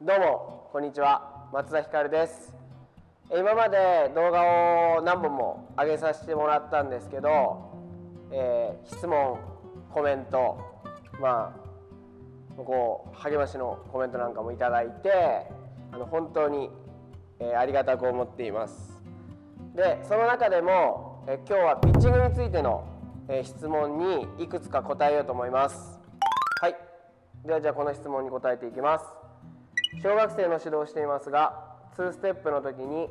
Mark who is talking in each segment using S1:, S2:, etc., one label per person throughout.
S1: どうもこんにちは、松田ひかるです。今まで動画を何本も上げさせてもらったんですけど、質問、コメント、励ましのコメントなんかもいただいて、本当に、ありがたく思っています。で、その中でも、今日はピッチングについての、質問にいくつか答えようと思います。はい、ではこの質問に答えていきます。小学生の指導をしていますが、2ステップの時に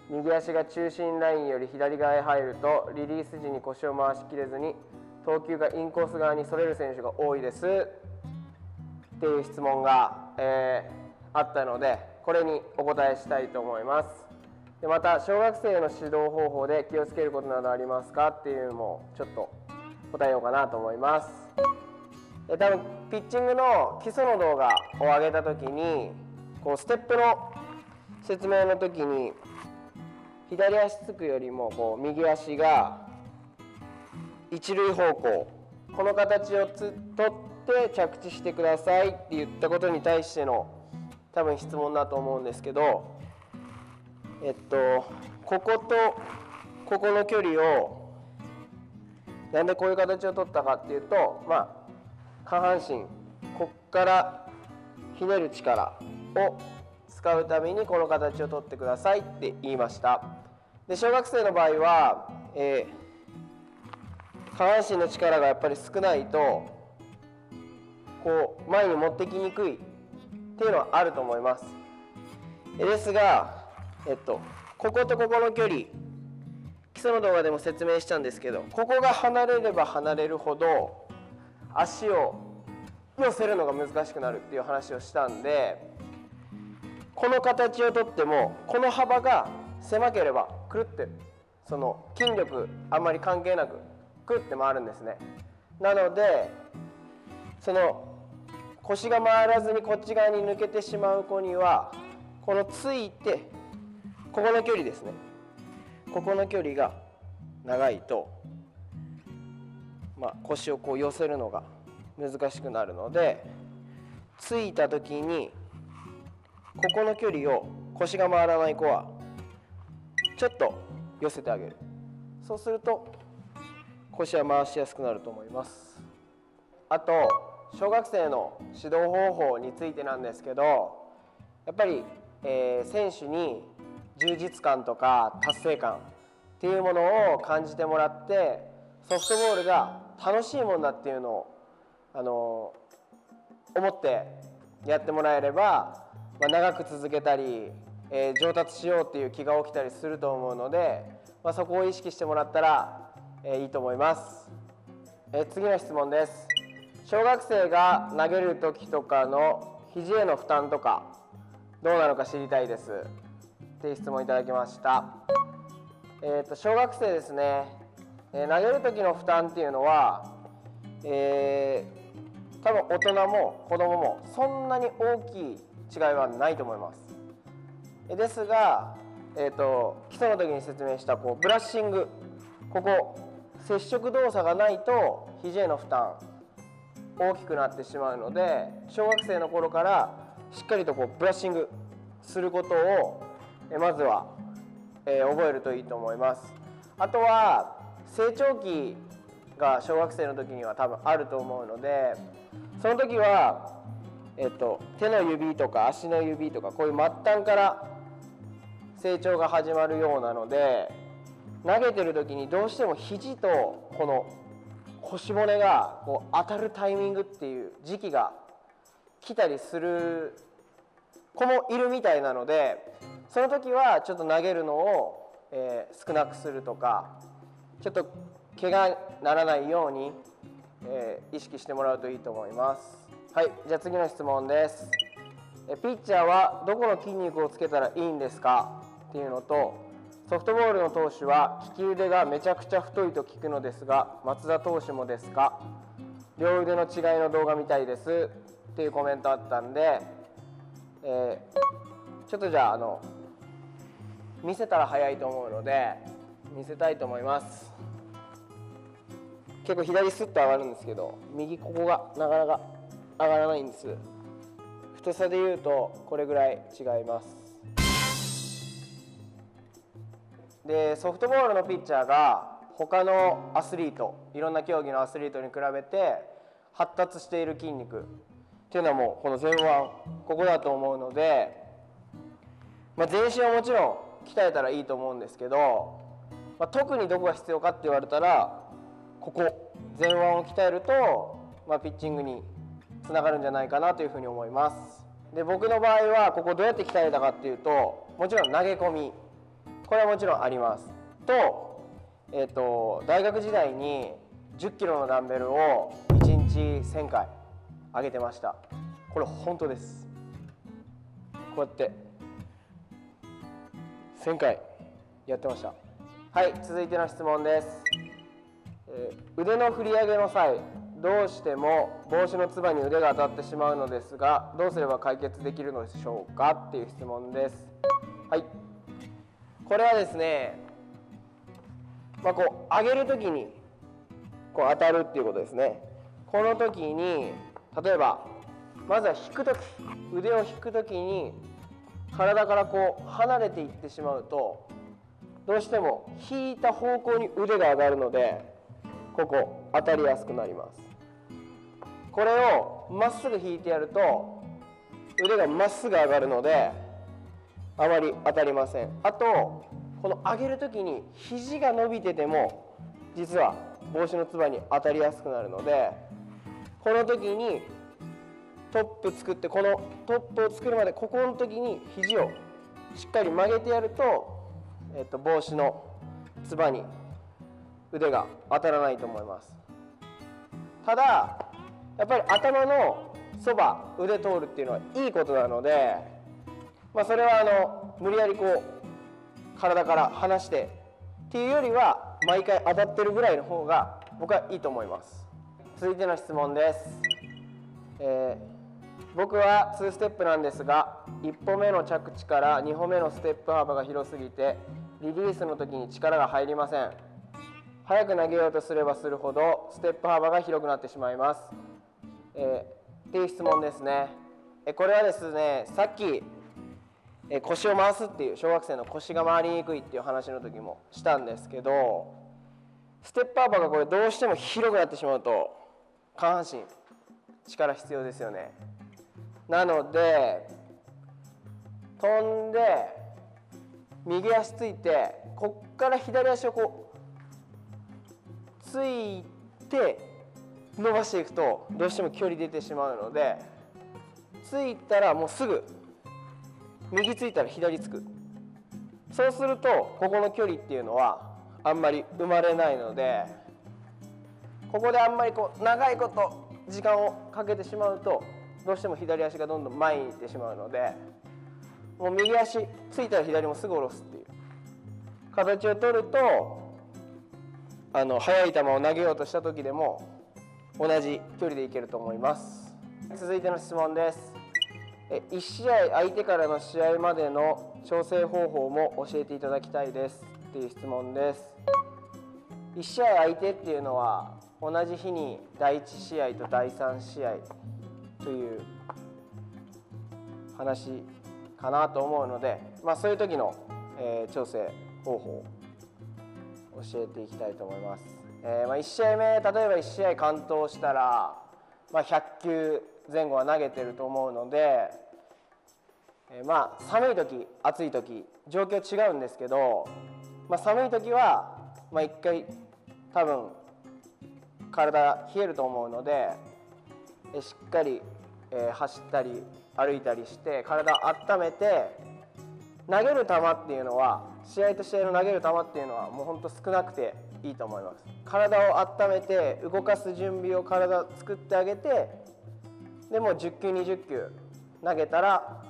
S1: 右足が中心ラインより左側へ入るとリリース時に腰を回しきれずに投球がインコース側にそれる選手が多いですっていう質問が、あったので、これにお答えしたいと思います。でまた、小学生の指導方法で気をつけることなどありますかっていうのもちょっと答えようかなと思います。多分ピッチングの基礎の動画を上げた時にステップの説明の時に左足つくよりも右足が一塁方向、この形をとって着地してくださいって言ったことに対しての多分質問だと思うんですけど、こことここの距離をなんでこういう形を取ったかっていうと、下半身こっからひねる力を使うためにこの形を取ってくださいって言いました。で、小学生の場合は、下半身の力がやっぱり少ないと前に持ってきにくいっていうのはあると思います。ですが、こことここの距離、基礎の動画でも説明したんですけど、ここが離れれば離れるほど足を寄せるのが難しくなるっていう話をしたんで、この形をとってもこの幅が狭ければくるってその筋力あんまり関係なくくるって回るんですね。なのでその腰が回らずにこっち側に抜けてしまう子には、このついてここの距離ですね、ここの距離が長いと、腰を寄せるのが難しくなるので、ついた時にここの距離を腰が回らない子はちょっと寄せてあげる。そうすると腰は回しやすくなると思います。あと、小学生の指導方法についてなんですけど、やっぱり、選手に充実感とか達成感っていうものを感じてもらって、ソフトボールが楽しいもんだっていうのを思ってやってもらえれば、長く続けたり、上達しようっていう気が起きたりすると思うので、そこを意識してもらったら、いいと思います。次の質問です。小学生が投げる時とかの肘への負担とかどうなのか知りたいですっていう質問いただきました。小学生ですね、投げる時の負担っていうのは、多分大人も子供もそんなに大きい違いはないと思います。ですが、基礎の時に説明したブラッシング、ここ接触動作がないと肘への負担大きくなってしまうので、小学生の頃からしっかりとブラッシングすることをまずは、覚えるといいと思います。あとは成長期が小学生の時には多分あると思うので、その時は、手の指とか足の指とかこういう末端から成長が始まるようなので、投げてる時にどうしても肘とこの腰骨が当たるタイミングっていう時期が来たりする子もいるみたいなので、その時はちょっと投げるのを、少なくするとか、ちょっと怪我にならないように、意識してもらうといいと思います。はい、じゃあ次の質問です。ピッチャーはどこの筋肉をつけたらいいんですかっていうのと、ソフトボールの投手は利き腕がめちゃくちゃ太いと聞くのですが、松田投手もですか、両腕の違いの動画見たいですっていうコメントあったんで、ちょっとじゃあ見せたら早いと思うので見せたいと思います。結構左スッと上がるんですけど、右ここがなかなか上がらないんです。2太さでいうとこれぐらい違います。でソフトボールのピッチャーが他のアスリート、いろんな競技のアスリートに比べて発達している筋肉っていうのはもうこの前腕、ここだと思うので、全身はもちろん鍛えたらいいと思うんですけど、特にどこが必要かって言われたらここ前腕を鍛えると、ピッチングにつながるんじゃないかなというふうに思います。で僕の場合はここどうやって鍛えたかっていうと、もちろん投げ込み、これはもちろんありますと、大学時代に10キロのダンベルを1日1000回上げてました。これ本当です。こうやって1000回やってました。はい、続いての質問です。腕の振り上げの際、どうしても帽子のつばに腕が当たってしまうのですが、どうすれば解決できるのでしょうかっていう質問です。はい、これはですね、こう上げるときにこう当たるっていうことですね。この時に例えばまずは引く時、腕を引く時に体からこう離れていってしまうと、どうしても引いた方向に腕が上がるので、ここ当たりやすくなります。これをまっすぐ引いてやると腕がまっすぐ上がるのであまり当たりません。あとこの上げる時に肘が伸びてても実は帽子のつばに当たりやすくなるので、この時にトップ作って、このトップを作るまでここの時に肘をしっかり曲げてやると、帽子のつばに腕が当たらないと思います。ただやっぱり頭のそば腕通るっていうのはいいことなので、それは無理やりこう体から離してっていうよりは毎回当たってるぐらいの方が僕はいいと思います。続いての質問です。僕は2ステップなんですが、1歩目の着地から2歩目のステップ幅が広すぎてリリースの時に力が入りません。早く投げようとすればするほどステップ幅が広くなってしまいます。っていう質問ですね。これはですね、さっき腰を回すっていう、小学生の腰が回りにくいっていう話の時もしたんですけど、ステップ幅がこれどうしても広くなってしまうと下半身力必要ですよね。なので飛んで右足ついて、こっから左足をこうついて伸ばしていくとどうしても距離出てしまうので、ついたらもうすぐ右ついたら左つく。そうするとここの距離っていうのはあんまり生まれないので、ここであんまりこう長いこと時間をかけてしまうとどうしても左足がどんどん前に行ってしまうので、もう右足ついたら左もすぐ下ろすっていう形を取ると、速い球を投げようとした時でも同じ距離でいけると思います。続いての質問です。1試合相手からの試合までの調整方法も教えていただきたいですっていう質問です。1試合相手っていうのは同じ日に第1試合と第3試合という話かなと思うので、そういう時の、調整方法を教えていきたいと思います。1試合目、例えば1試合完投したら、100球前後は投げてると思うので、寒い時暑い時状況違うんですけど、寒い時は1回多分体冷えると思うので、しっかり走ったり歩いたりして体を温めて、投げる球っていうのは試合と試合の投げる球っていうのはもうほんと少なくていいと思います。体を温めて動かす準備を体作ってあげて、でもう10球20球投げたら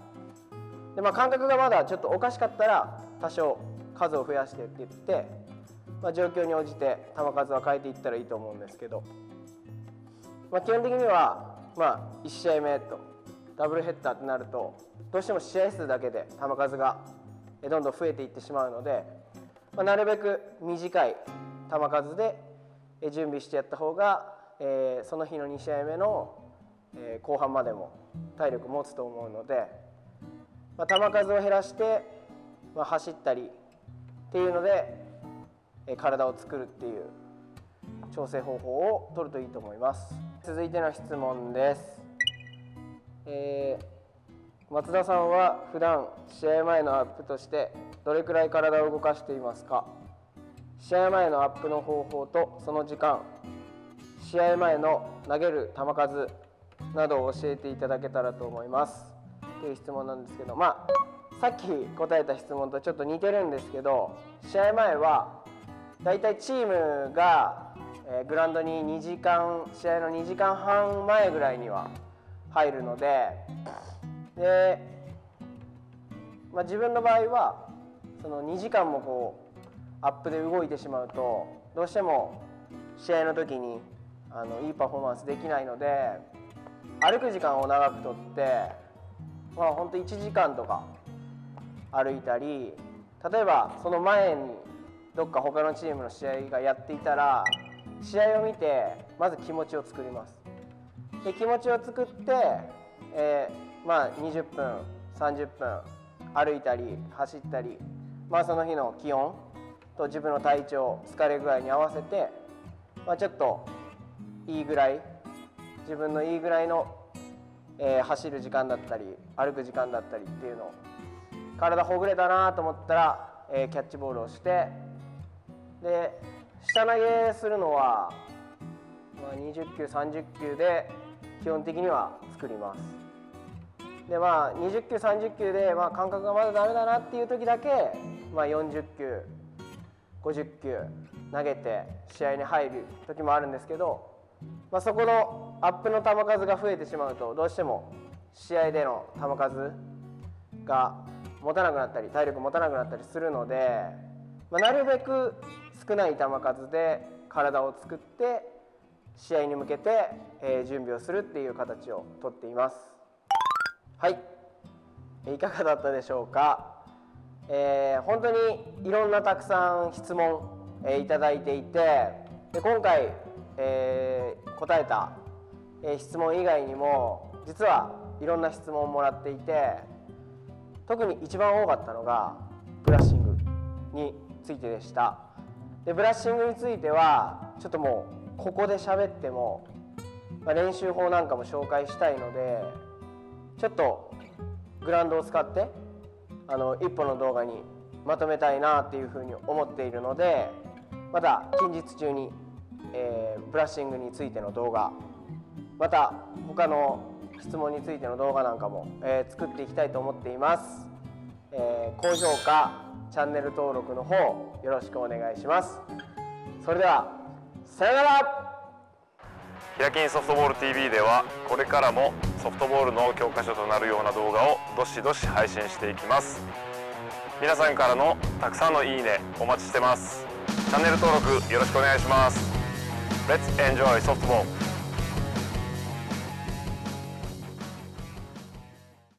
S1: で、感覚がまだちょっとおかしかったら多少数を増やしてって言って、状況に応じて球数は変えていったらいいと思うんですけど、基本的には1試合目とダブルヘッダーってなるとどうしても試合数だけで球数がどんどん増えていってしまうので、なるべく短い球数で準備してやった方が、その日の2試合目の後半までも体力持つと思うので、球数を減らして、走ったりっていうので、体を作るっていう調整方法を取るといいと思います。続いての質問です。松田さんは普段試合前のアップとしてどれくらい体を動かしていますか？試合前のアップの方法とその時間、試合前の投げる球数などを教えていただけたらと思いますという質問なんですけど、さっき答えた質問とちょっと似てるんですけど、試合前はだいたいチームがグラウンドに試合の2時間半前ぐらいには入るので、自分の場合はその2時間もアップで動いてしまうとどうしても試合の時にいいパフォーマンスできないので、歩く時間を長くとって本当1時間とか歩いたり、例えばその前にどっか他のチームの試合がやっていたら試合を見てまず気持ちを作ります。で気持ちを作って、20分30分歩いたり走ったり、その日の気温と自分の体調疲れ具合に合わせて、ちょっといいぐらい自分のいいぐらいの、走る時間だったり歩く時間だったりっていうのを、体ほぐれたなと思ったら、キャッチボールをして、で下投げするのは、20球30球で基本的には作ります。で20球30球で、感覚がまだダメだなっていう時だけ、40球50球投げて試合に入る時もあるんですけど、そこのアップの球数が増えてしまうとどうしても試合での球数が持たなくなったり体力持たなくなったりするので、なるべく少ない球数で体を作って試合に向けて、準備をするっていう形をとっています。はい、いかがだったでしょうか。本当にいろんなたくさん質問、いただいていて、今回、答えた、質問以外にも実はいろんな質問をもらっていて、特に一番多かったのがブラッシングについてでした。でブラッシングについてはちょっともうここで喋っても、練習法なんかも紹介したいので、ちょっとグラウンドを使って一本の動画にまとめたいなっていうふうに思っているので、また近日中に、ブラッシングについての動画、また他の質問についての動画なんかも、作っていきたいと思っています。高評価、チャンネル登録の方よろしくお願いします。それではさよなら。
S2: ヒラキンソフトボール TV ではこれからもソフトボールの教科書となるような動画をどしどし配信していきます。皆さんからのたくさんのいいねお待ちしてます。チャンネル登録よろしくお願いします。Let's enjoy softball!